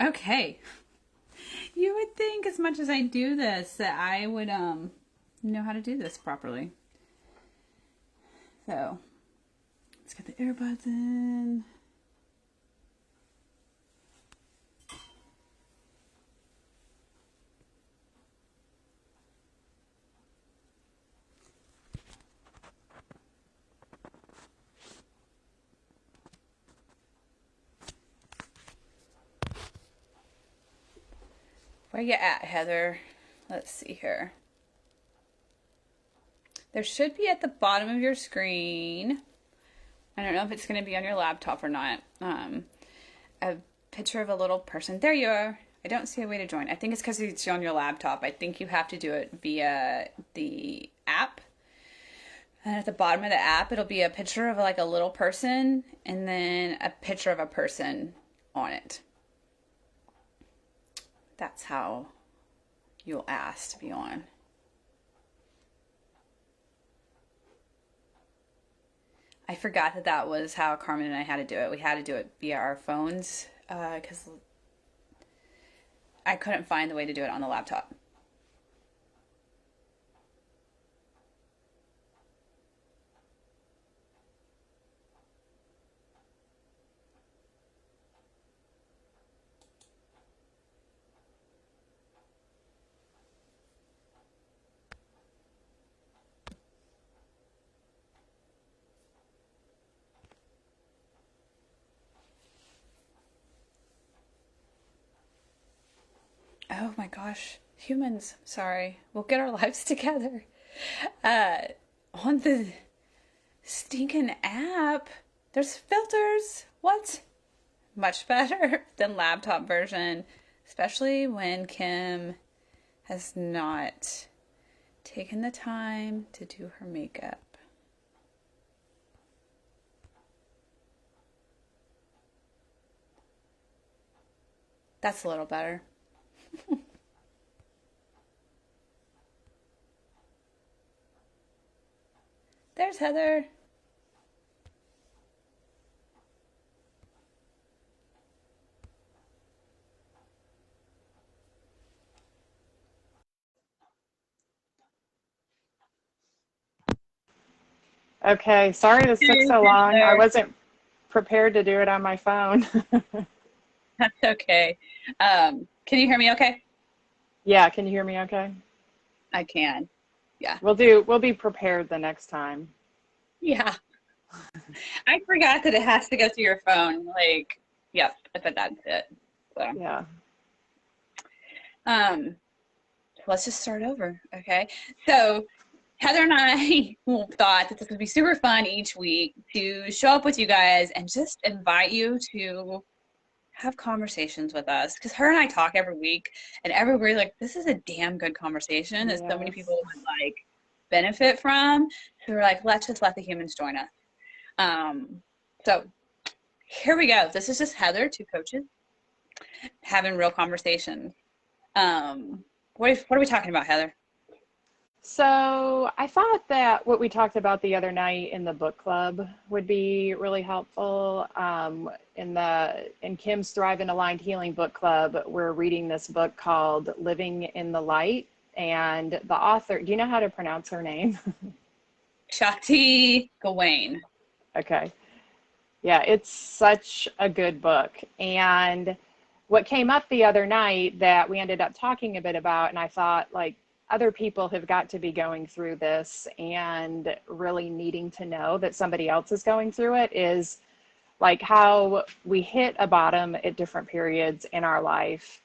Okay. You would think as much as I do this that I would know how to do this properly. So, let's get the earbuds in. Where you at, Heather? Let's see here. There should be at the bottom of your screen. I don't know if it's going to be on your laptop or not. A picture of a little person. There you are. I don't see a way to join. I think it's because it's on your laptop. I think you have to do it via the app. And at the bottom of the app, it'll be a picture of like a little person and then a picture of a person on it. That's how you'll ask to be on. I forgot that that was how Carmen and I had to do it. We had to do it via our phones because I couldn't find the way to do it on the laptop. Oh my gosh, humans, sorry. We'll get our lives together. Uh, on the stinking app, there's filters. What? Much better than laptop version, especially when Kim has not taken the time to do her makeup. That's a little better. There's Heather. Okay, sorry this took Hey, so long. I Heather. wasn't prepared to do it on my phone. That's okay. Can you hear me okay? Yeah, can you hear me okay? I can. Yeah. We'll be prepared the next time. Yeah. I forgot that it has to go through your phone. Like, yep, but that's it. So, Yeah. um, let's just start over, okay? So, Heather and I thought that this would be super fun each week to show up with you guys and just invite you to have conversations with us because her and I talk every week and everybody's like, this is a damn good conversation that so many Yes. people would like benefit from. So we're like, let's just let the humans join us. Um, so here we go. This is just Heather, two coaches, having real conversations. What are we talking about, Heather? So I thought that what we talked about the other night in the book club would be really helpful. In Kim's Thrive and Aligned Healing book club, we're reading this book called Living in the Light. And the author, do you know how to pronounce her name? Shakti Gawain. Okay. Yeah, it's such a good book. And what came up the other night that we ended up talking a bit about, and I thought, like, other people have got to be going through this and really needing to know that somebody else is going through it, is like how we hit a bottom at different periods in our life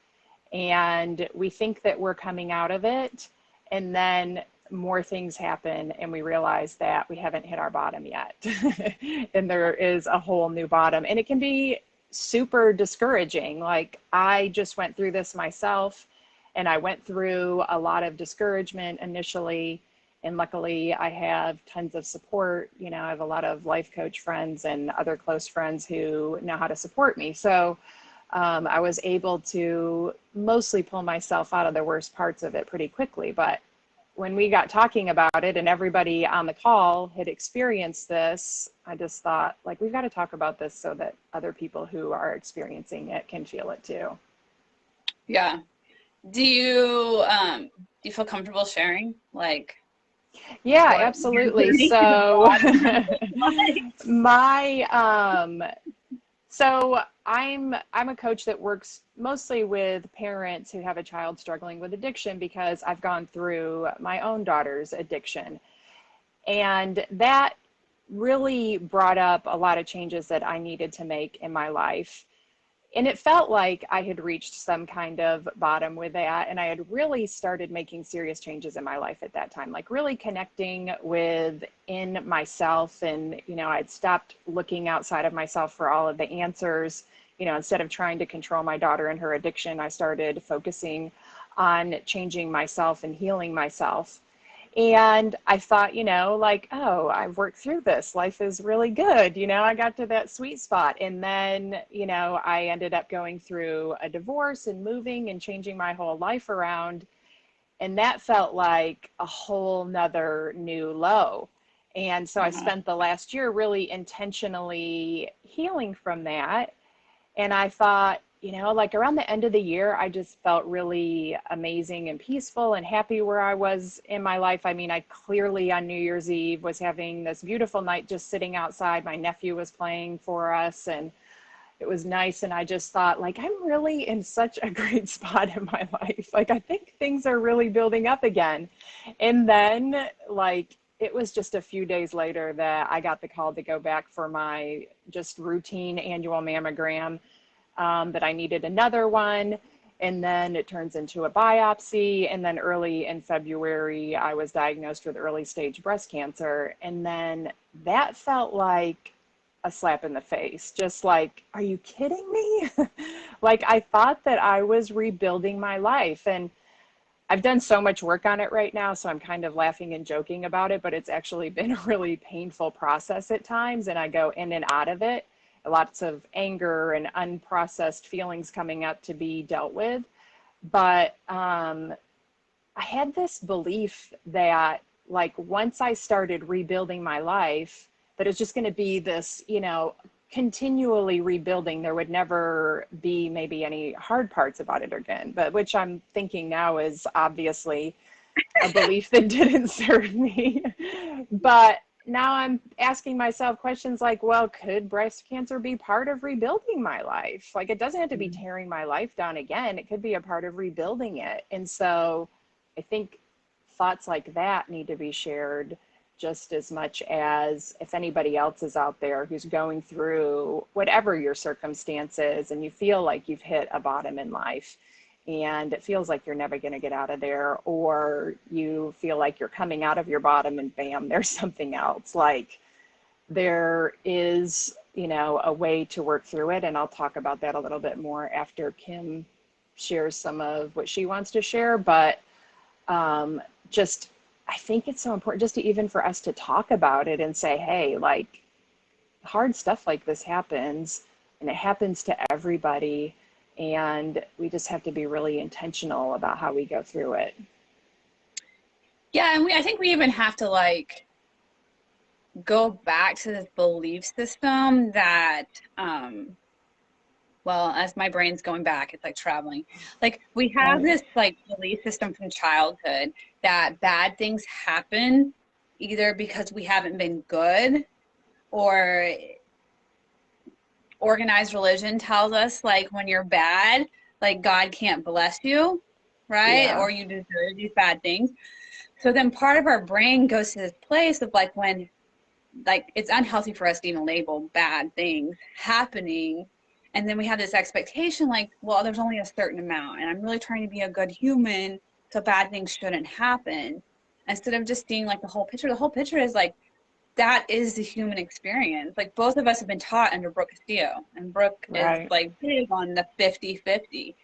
and we think that we're coming out of it, and then more things happen and we realize that we haven't hit our bottom yet. And there is a whole new bottom, and it can be super discouraging. Like, I just went through this myself, and I went through a lot of discouragement initially, and luckily I have tons of support. I have a lot of life coach friends and other close friends who know how to support me. So I was able to mostly pull myself out of the worst parts of it pretty quickly. But when we got talking about it and everybody on the call had experienced this, I just thought, like, we've got to talk about this so that other people who are experiencing it can feel it too. Yeah. Do you feel comfortable sharing? Like Yeah, what your absolutely. journey to the So bottom is like? my so I'm a coach that works mostly with parents who have a child struggling with addiction because I've gone through my own daughter's addiction. And that really brought up a lot of changes that I needed to make in my life. And it felt like I had reached some kind of bottom with that. And I had really started making serious changes in my life at that time, like really connecting with in myself. And, I'd stopped looking outside of myself for all of the answers. Instead of trying to control my daughter and her addiction, I started focusing on changing myself and healing myself. And I thought, like, oh, I've worked through this. Life is really good. I got to that sweet spot. And then, I ended up going through a divorce and moving and changing my whole life around. And that felt like a whole nother new low. And so I Uh-huh. spent the last year really intentionally healing from that. And I thought, like around the end of the year, I just felt really amazing and peaceful and happy where I was in my life. I mean, I clearly on New Year's Eve was having this beautiful night just sitting outside. My nephew was playing for us and it was nice. And I just thought, like, I'm really in such a great spot in my life. Like, I think things are really building up again. And then, like, it was just a few days later that I got the call to go back for my just routine annual mammogram, that I needed another one. And then it turns into a biopsy. And then early in February, I was diagnosed with early stage breast cancer. And then that felt like a slap in the face. Just like, are you kidding me? Like, I thought that I was rebuilding my life. And I've done so much work on it right now. So I'm kind of laughing and joking about it, but it's actually been a really painful process at times. And I go in and out of it. Lots of anger and unprocessed feelings coming up to be dealt with. But I had this belief that, like, once I started rebuilding my life, that it's just going to be this, continually rebuilding. There would never be maybe any hard parts about it again, but which I'm thinking now is obviously a belief that didn't serve me. But now I'm asking myself questions like, well, could breast cancer be part of rebuilding my life? Like, it doesn't have to be tearing my life down again. It could be a part of rebuilding it. And so I think thoughts like that need to be shared just as much as if anybody else is out there who's going through whatever your circumstances and you feel like you've hit a bottom in life and it feels like you're never going to get out of there, or you feel like you're coming out of your bottom and bam, there's something else. Like, there is, a way to work through it. And I'll talk about that a little bit more after Kim shares some of what she wants to share. But um, just, I think it's so important just to even for us to talk about it and say, hey, like, hard stuff like this happens and it happens to everybody. And we just have to be really intentional about how we go through it. Yeah, and I think we even have to like go back to this belief system that um well, as my brain's going back, it's like traveling. Like we have Right. this like belief system from childhood that bad things happen either because we haven't been good, or organized religion tells us like when you're bad, like God can't bless you, right? Yeah. Or you deserve these bad things. So then part of our brain goes to this place of like when like it's unhealthy for us to even label bad things happening. And then we have this expectation like, well, there's only a certain amount, and I'm really trying to be a good human, so bad things shouldn't happen. Instead of just seeing like the whole picture. The whole picture is like that is the human experience. Like both of us have been taught under Brooke Castillo, and Brooke is Right. like big on the 50-50.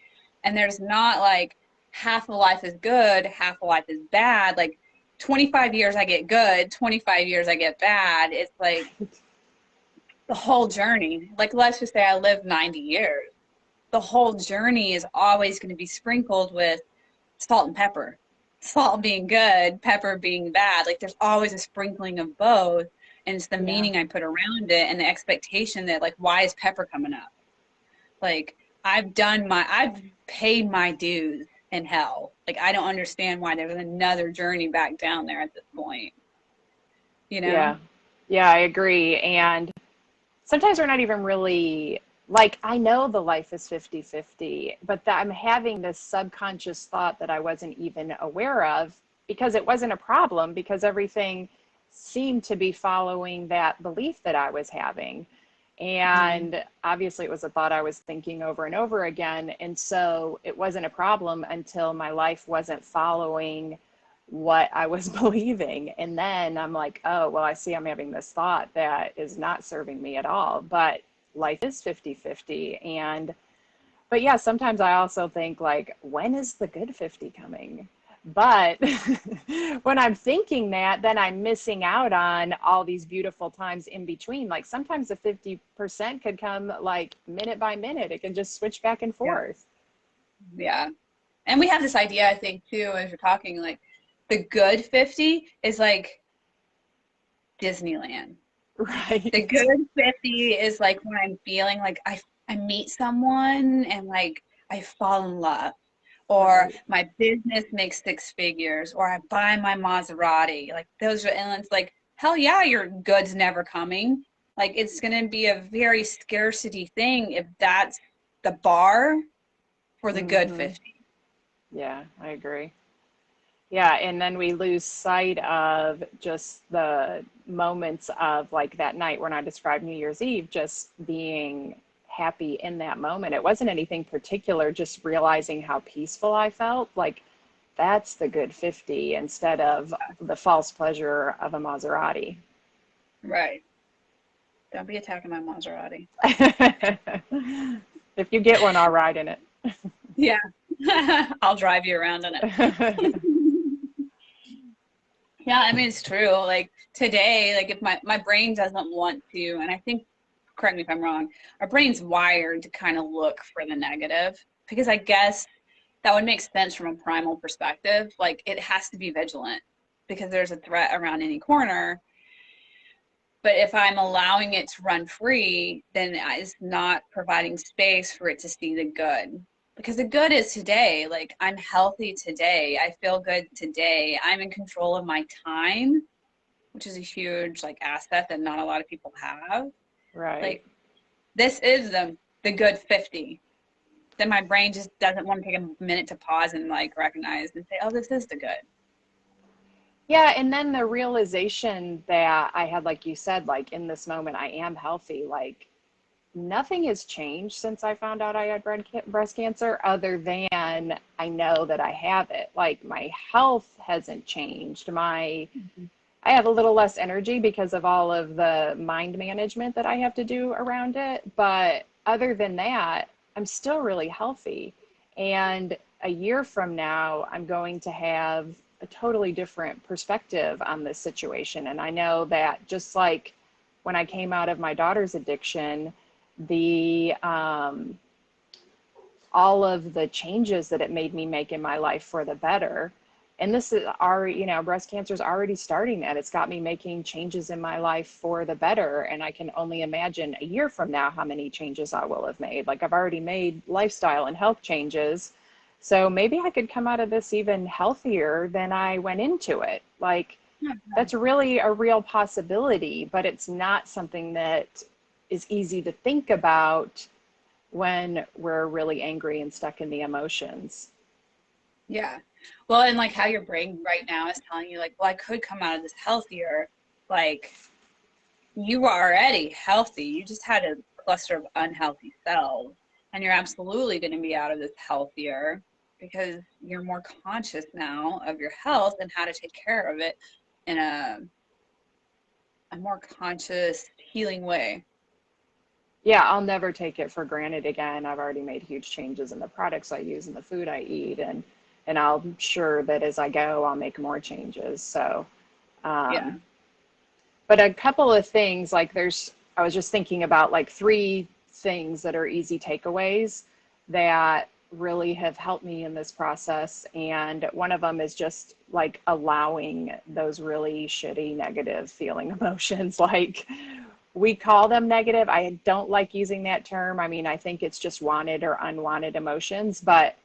And there's not like half of life is good, half of life is bad. Like 25 years I get good, 25 years I get bad. It's like the whole journey. Like let's just say I live 90 years. The whole journey is always going to be sprinkled with salt and pepper. Salt being good, pepper being bad. Like there's always a sprinkling of both. And it's the Yeah. meaning I put around it and the expectation that like, why is pepper coming up? Like I've paid my dues in hell. Like I don't understand why there's another journey back down there at this point, you know? Yeah. Yeah, I agree. And sometimes we're not even really like, I know the life is 50-50, but that I'm having this subconscious thought that I wasn't even aware of because it wasn't a problem because everything seemed to be following that belief that I was having. Mhm. And obviously, it was a thought I was thinking over and over again. And so it wasn't a problem until my life wasn't following what I was believing. And then I'm like, oh, well, I see I'm having this thought that is not serving me at all. But life is 50-50. But yeah, sometimes I also think, like, when is the good 50 coming? But when I'm thinking that, then I'm missing out on all these beautiful times in between. Like sometimes the 50% could come like minute by minute. It can just switch back and Yeah. forth. Yeah. And we have this idea, I think, too, as you're talking, like the good 50 is like Disneyland. The Right. good 50 is like when I'm feeling like I meet someone and like I fall in love, or Right. my business makes six figures, or I buy my Maserati. Like those are, and it's like, hell yeah, your good's never coming. Like it's going to be a very scarcity thing if that's the bar for the good Hmm. 50. Yeah, I agree. Yeah, and then we lose sight of just the moments of like that night when I described New Year's Eve, just being happy in that moment. It wasn't anything particular, just realizing how peaceful I felt. Like that's the good 50 instead of the false pleasure of a Maserati. Right. Don't be attacking my Maserati. If you get one, I'll ride in it. Yeah. I'll drive you around in it. Yeah, I mean it's true. Like today, like if my brain doesn't want to, and I think, correct me if I'm wrong, our brain's wired to kind of look for the negative because I guess that would make sense from a primal perspective. Like it has to be vigilant because there's a threat around any corner. But if I'm allowing it to run free, then it's not providing space for it to see the good. Because the good is today. Like I'm healthy today. I feel good today. I'm in control of my time, which is a huge like asset that not a lot of people have. Right. Like this is the good 50. Then my brain just doesn't want to take a minute to pause and like recognize and say, oh, this is the good. Yeah, and then the realization that I had, like you said, like in this moment, I am healthy. Like nothing has changed since I found out I had breast cancer, other than I know that I have it. Like my health hasn't changed. I have a little less energy because of all of the mind management that I have to do around it. But other than that, I'm still really healthy. And a year from now, I'm going to have a totally different perspective on this situation. And I know that just like when I came out of my daughter's addiction, the all of the changes that it made me make in my life for the better. And this is already, breast cancer is already starting that. It's got me making changes in my life for the better. And I can only imagine a year from now how many changes I will have made. Like I've already made lifestyle and health changes. So maybe I could come out of this even healthier than I went into it. Like that's really a real possibility, but it's not something that is easy to think about when we're really angry and stuck in the emotions. Yeah. Well, and like how your brain right now is telling you, like, well, I could come out of this healthier. Like, you are already healthy. You just had a cluster of unhealthy cells, and you're absolutely going to be out of this healthier because you're more conscious now of your health and how to take care of it in a more conscious, healing way. Yeah, I'll never take it for granted again. I've already made huge changes in the products I use and the food I eat, and I'm sure that as I go, I'll make more changes. So, Yeah. um, but a couple of things like I was just thinking about like three things that are easy takeaways that really have helped me in this process. And one of them is just like allowing those really shitty, negative feeling emotions. Like we call them negative. I don't like using that term. I mean, I think it's just wanted or unwanted emotions, but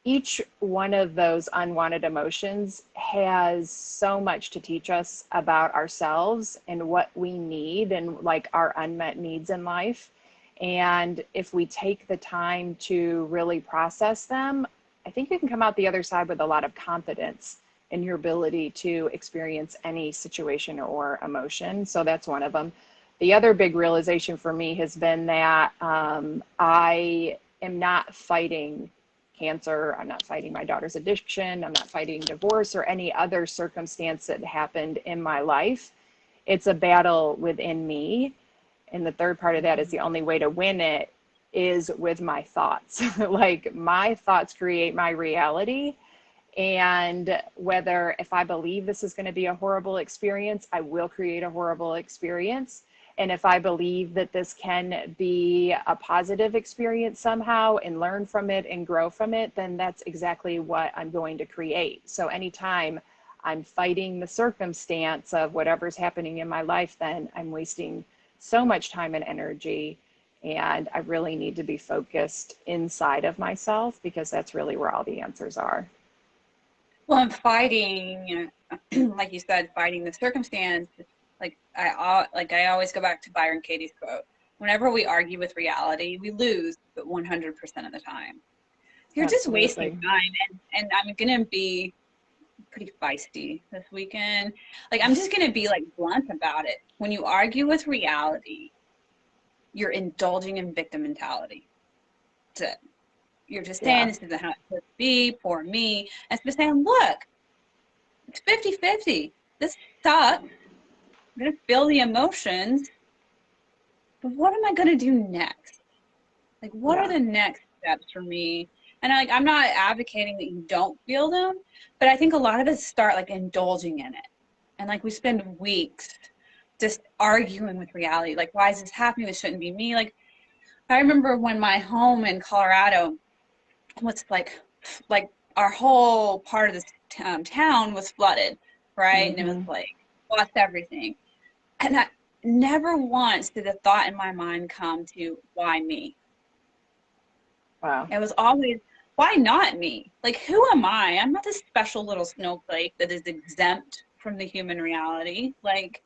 each one of those unwanted emotions has so much to teach us about ourselves and what we need and like our unmet needs in life. And if we take the time to really process them, I think you can come out the other side with a lot of confidence in your ability to experience any situation or emotion. So that's one of them. The other big realization for me has been that I am not fighting cancer. I'm not fighting my daughter's addiction. I'm not fighting divorce or any other circumstance that happened in my life. It's a battle within me. And the third part of that is the only way to win it is with my thoughts. Like my thoughts create my reality. And whether if I believe this is going to be a horrible experience, I will create a horrible experience. And if I believe that this can be a positive experience somehow and learn from it and grow from it, then that's exactly what I'm going to create. So anytime I'm fighting the circumstance of whatever's happening in my life, then I'm wasting so much time and energy. And I really need to be focused inside of myself because that's really where all the answers are. Well, I'm fighting, like you said, fighting the circumstance. Like I always go back to Byron Katie's quote. Whenever we argue with reality, we lose, but 100% of the time. You're just wasting Absolutely. time. And I'm gonna be pretty feisty this weekend. Like I'm just gonna be like blunt about it. When you argue with reality, you're indulging in victim mentality. That's it. You're just saying Yeah. this isn't how it should be, poor me. And it's just saying, look, it's 50-50. This sucks. I'm going to feel the emotions, but what am I going to do next? Like, what are Yeah. the next steps for me? And like, I'm not advocating that you don't feel them, but I think a lot of us start like indulging in it. And like, we spend weeks just arguing with reality. Like, why is this happening? This shouldn't be me. Like, I remember when my home in Colorado was like our whole part of this town was flooded, right? And it was Mm-hmm. like lost everything. And I never once did a thought in my mind come to why me. Wow. It was always why not me? Like who am I? I'm not this special little snowflake that is exempt from the human reality. Like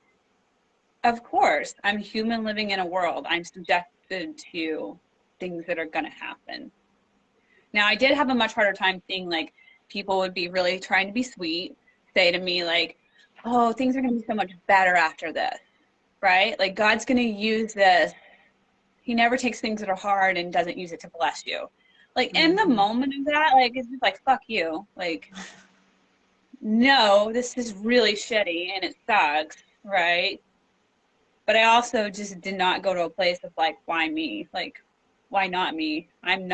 of course, I'm human living in a world. I'm subjected to things that are going to happen. Now, I did have a much harder time seeing like people would be really trying to be sweet, say to me like, "Oh, things are going to be so much better after this." Right? Like God's going to use this. He never takes things that are hard and doesn't use it to bless you. Like in the Mm-hmm. moment of that, like it's just like fuck you. Like no, this is really shitty and it sucks, right? But I also just did not go to a place of like why me? Like why not me? I'm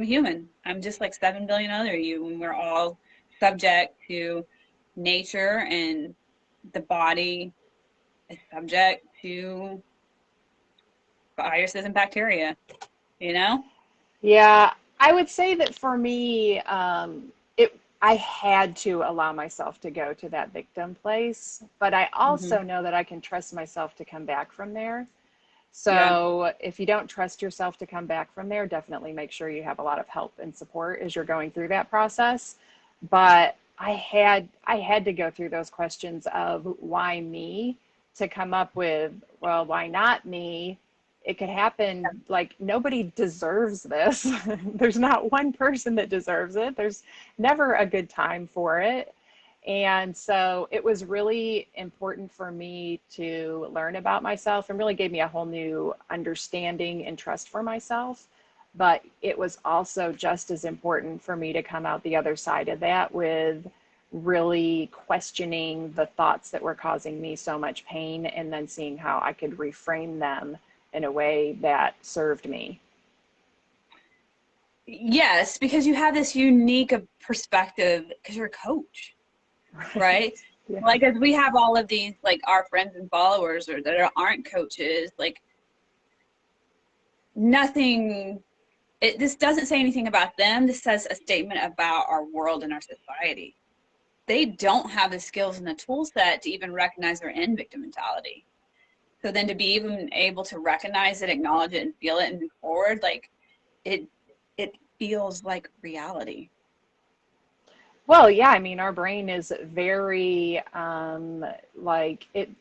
a human. I'm just like 7 billion other you, and we're all subject to nature, and the body is subject to viruses and bacteria, you know? Yeah, I would say that for me, I had to allow myself to go to that victim place, but I Hmm. also know that I can trust myself to come back from there. Yeah. So if you don't trust yourself to come back from there, definitely make sure you have a lot of help and support as you're going through that process. But I had to go through those questions of why me to come up with, well, why not me? It could happen, like nobody deserves this. There's not one person that deserves it. There's never a good time for it. And so it was really important for me to learn about myself and really gave me a whole new understanding and trust for myself. But it was also just as important for me to come out the other side of that with really questioning the thoughts that were causing me so much pain and then seeing how I could reframe them in a way that served me. Yes, because you have this unique perspective because you're a coach, right? Right. Yeah. Like as we have all of these like our friends and followers or that aren't coaches, like nothing this doesn't say anything about them. This says a statement about our world and our society. they don't have the skills and the tool set to even recognize they're in victim mentality. So then to be even able to recognize it, acknowledge it, and feel it and move forward, like it it feels like reality. Well, yeah, I mean, our brain is very like it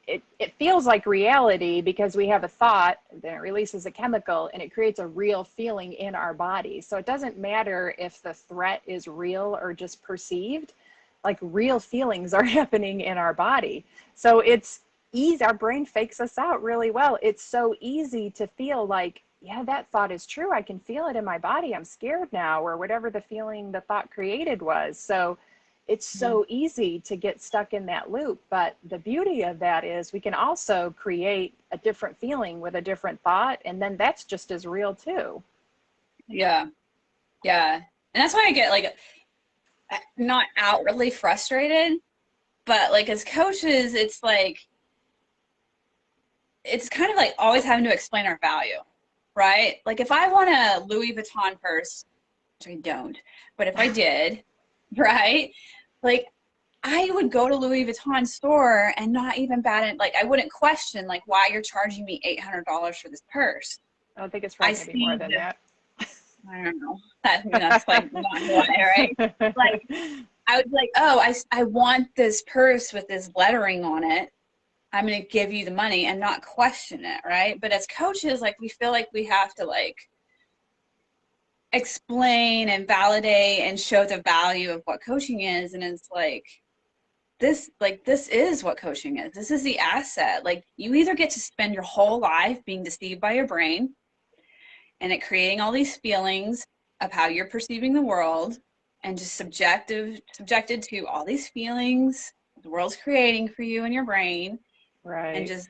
feels like reality because we have a thought, then it releases a chemical and it creates a real feeling in our body. So it doesn't matter if the threat is real or just perceived, like real feelings are happening in our body. So it's easy, our brain fakes us out really well. It's so easy to feel like, yeah, that thought is true. I can feel it in my body. I'm scared now, or whatever the feeling the thought created was. So it's Mhm. so easy to get stuck in that loop. But the beauty of that is we can also create a different feeling with a different thought. And then that's just as real too. Yeah, yeah. And that's why I get like not outwardly frustrated, but like as coaches, it's kind of like always having to explain our value, right? Like if I want a Louis Vuitton purse, which I don't, but if I did, right? Like I would go to Louis Vuitton store and not even bat it. Like I wouldn't question like why you're charging me $800 for this purse. I don't think it's I probably going to be more see than this. that. I don't know. I mean, that's like not why, right? Like I was like, oh, I want this purse with this lettering on it. I'm going to give you the money and not question it, right? But as coaches, like we feel like we have to like explain and validate and show the value of what coaching is, and it's like this is what coaching is. This is the asset. Like you either get to spend your whole life being deceived by your brain and it creating all these feelings of how you're perceiving the world and just subjected to all these feelings the world's creating for you in your brain and Right. just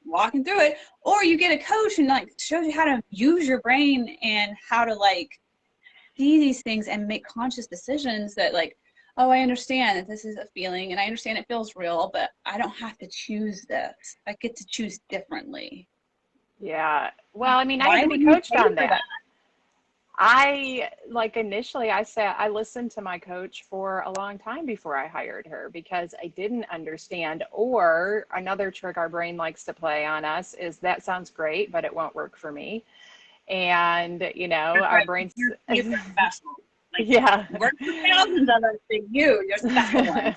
walking through it, or you get a coach and like shows you how to use your brain and how to like see these things and make conscious decisions that like, oh, I understand that this is a feeling and I understand it feels real, but I don't have to choose this. I get to choose differently. Yeah. Well, I mean, I had Why to be would you coached pay on for that? that. I like initially I listened to my coach for a long time before I hired her because I didn't understand. Or another trick our brain likes to play on us is that sounds great, but it won't work for me. And That's our right. brains You're special. Like yeah. work for thousands of us, but you're special one.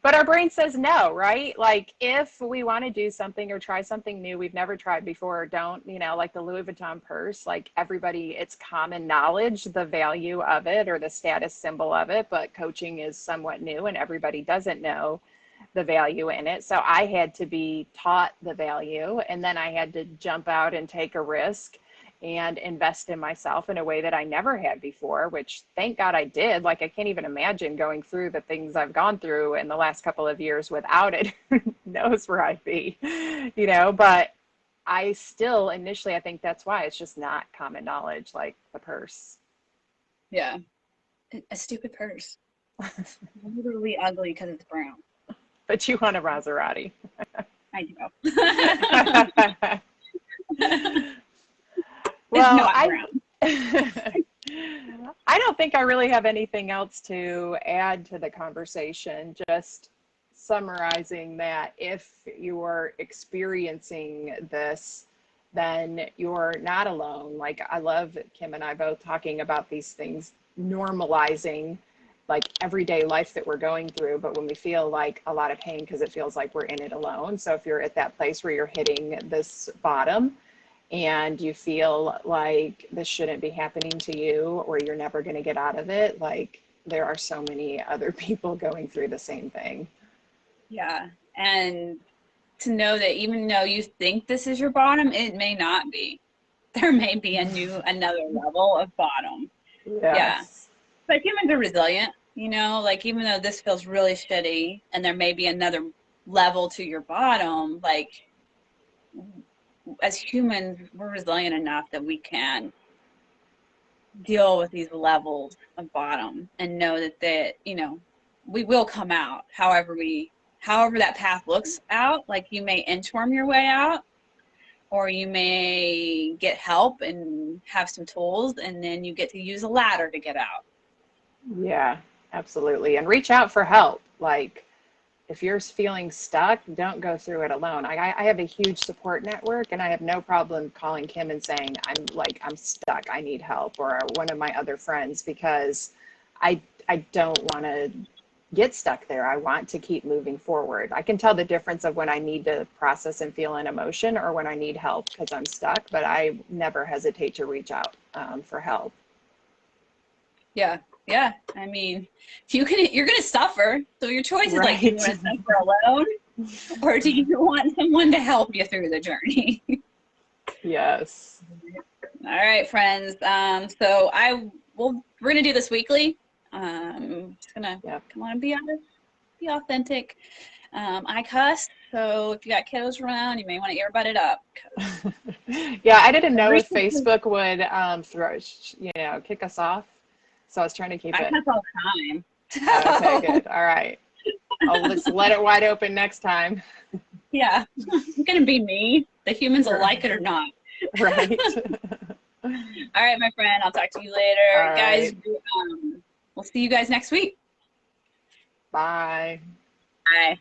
But our brain says no, right? Like if we want to do something or try something new we've never tried before, or don't, like the Louis Vuitton purse, like everybody, it's common knowledge, the value of it or the status symbol of it, but coaching is somewhat new and everybody doesn't know the value in it. So I had to be taught the value and then I had to jump out and take a risk and invest in myself in a way that I never had before, which thank God I did. Like, I can't even imagine going through the things I've gone through in the last couple of years without it. Knows where I'd be, but I still initially, I think that's why it's just not common knowledge like the purse. Yeah. A stupid purse. It's literally ugly because it's brown. But you want a Maserati. I do. It's Well, not I brown. I don't think I really have anything else to add to the conversation. Just summarizing that if you're experiencing this, then you're not alone. Like I love Kim and I both talking about these things, normalizing like everyday life that we're going through. But when we feel like a lot of pain, because it feels like we're in it alone. So if you're at that place where you're hitting this bottom, and you feel like this shouldn't be happening to you or you're never going to get out of it, like there are so many other people going through the same thing. Yeah. And to know that even though you think this is your bottom, it may not be. There may be another level of bottom. Yeah. Yes. But humans are resilient, like even though this feels really shitty and there may be another level to your bottom, like as humans, we're resilient enough that we can deal with these levels of bottom and know that we will come out however that path looks out. Like you may inchworm your way out or you may get help and have some tools and then you get to use a ladder to get out. Yeah. Absolutely. And reach out for help. Like, if you're feeling stuck, don't go through it alone. I have a huge support network, and I have no problem calling Kim and saying, I'm stuck, I need help, or one of my other friends, because I don't want to get stuck there. I want to keep moving forward. I can tell the difference of when I need to process and feel an emotion or when I need help because I'm stuck, but I never hesitate to reach out for help. Yeah. Yeah. I mean, if you can, you're going to suffer. So your choice is like, do you Right. want to suffer alone or do you want someone to help you through the journey? Yes. All right, friends. So we're going to do this weekly. Just going to Yep. come on and be honest, be authentic. I cuss. So if you got kiddos around, you may want to earbud it up. Yeah, I didn't know if Recently, Facebook would kick us off. So I was trying to keep I it. cuss all the time. Okay, So, good. All right. I'll just let it wide open next time. yeah, it's going to be me. The humans will like it or not. Right. All right, my friend. I'll talk to you All later. Guys, right. we'll see you guys next week. Bye. Bye.